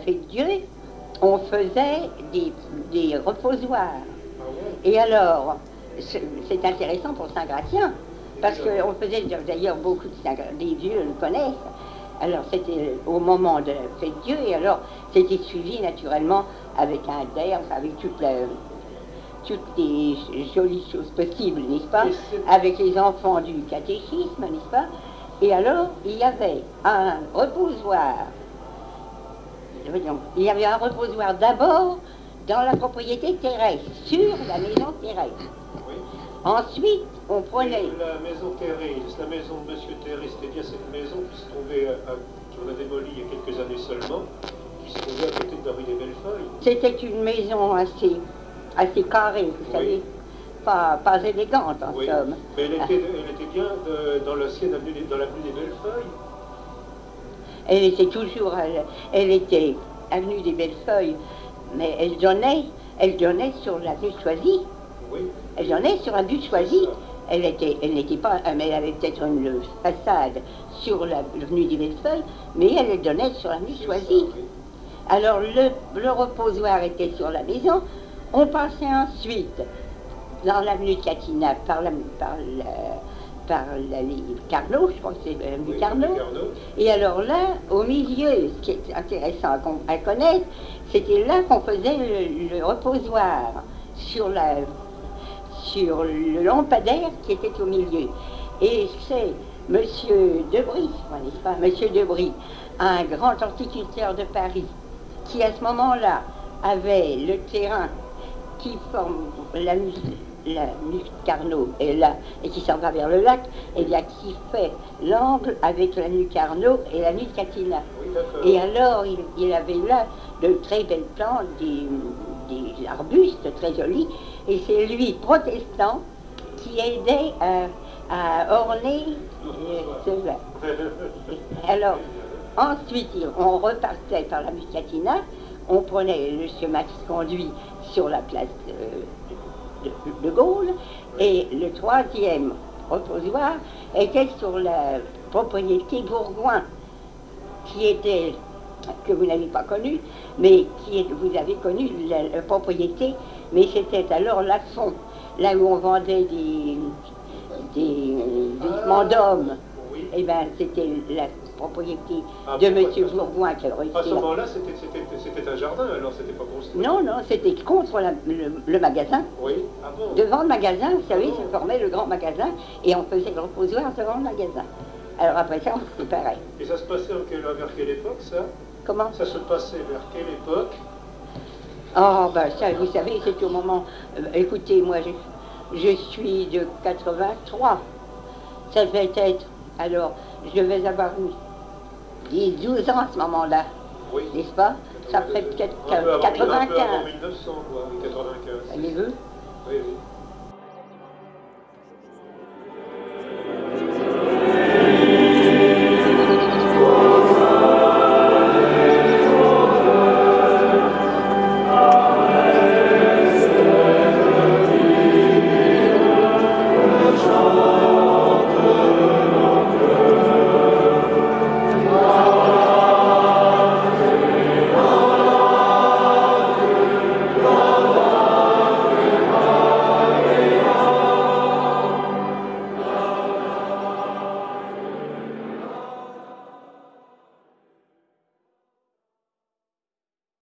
Fête Dieu, on faisait des reposoirs. Ah ouais. Et alors, c'est intéressant pour Saint-Gratien, parce qu'on faisait d'ailleurs beaucoup de les vieux le connaissent. Alors c'était au moment de la Fête Dieu, et alors c'était suivi naturellement avec un terre, avec toutes les jolies choses possibles, n'est-ce pas, avec les enfants du catéchisme, n'est-ce pas. Et alors, il y avait un reposoir. Il y avait un reposoir d'abord dans la propriété terrestre, sur la maison terrestre. Oui. Ensuite, on prenait... La maison Thérèse, la maison de Monsieur Thérèse, c'est-à-dire cette maison qui se trouvait, qu'on a démolie il y a quelques années seulement, qui se trouvait à côté de la rue des Bellefeuilles. C'était une maison assez carrée, vous savez, pas élégante en somme. Mais elle était bien dans l'ancienne avenue, dans l'avenue des Bellefeuilles. Elle était toujours, elle était avenue des Bellefeuilles, mais elle donnait sur l'avenue Choisy. Oui. Elle donnait sur l'avenue Choisy. Elle n'était pas, mais elle avait peut-être une façade sur l'avenue des Bellefeuilles, mais elle donnait sur l'avenue Choisy. Oui. Alors le reposoir était sur la maison. On passait ensuite dans l'avenue de Catinat par la Carnot, je crois que c'est l'avenue Carnot. Et alors là, au milieu, ce qui est intéressant à connaître, c'était là qu'on faisait le reposoir sur le lampadaire qui était au milieu. Et c'est Monsieur Debris, n'est-ce pas, Monsieur Debris, un grand horticulteur de Paris, qui à ce moment-là avait le terrain qui forme la Carnot est là, et qui s'en va vers le lac, et bien qui fait l'angle avec l'avenue Carnot et l'avenue Catinat. Oui, et alors, il avait là de très belles plantes, des arbustes très jolis, et c'est lui, protestant, qui aidait à orner ce jardin. Alors, ensuite, on repartait par l'avenue Catinat, on prenait le chemin qui conduit sur la place de Gaulle, et le troisième reposoir était sur la propriété Bourgoin, que vous n'avez pas connue, mais vous avez connu la propriété, mais c'était alors Lafont, là où on vendait des vêtements d'hommes. Et bien, c'était la propriété de M. Bourgoin qui a réussi. À ce moment-là, c'était un jardin, alors c'était pas construit. Non, c'était contre le magasin. Oui, ah bon. Devant le magasin, vous savez, se formait le grand magasin, et on faisait le reposoir devant le magasin. Alors après ça, on fait pareil. Et ça se passait vers quelle époque, ça? Comment? Ça se passait vers quelle époque? Oh, ben ça, vous savez, c'est au moment... écoutez, moi, je suis de 83. Ça devait être... Alors, je devais avoir 12 ans à ce moment-là, oui. N'est-ce pas? Ça ferait peut-être 95. Un peu avant 1900, quoi, 95. Les vœux? Oui, oui.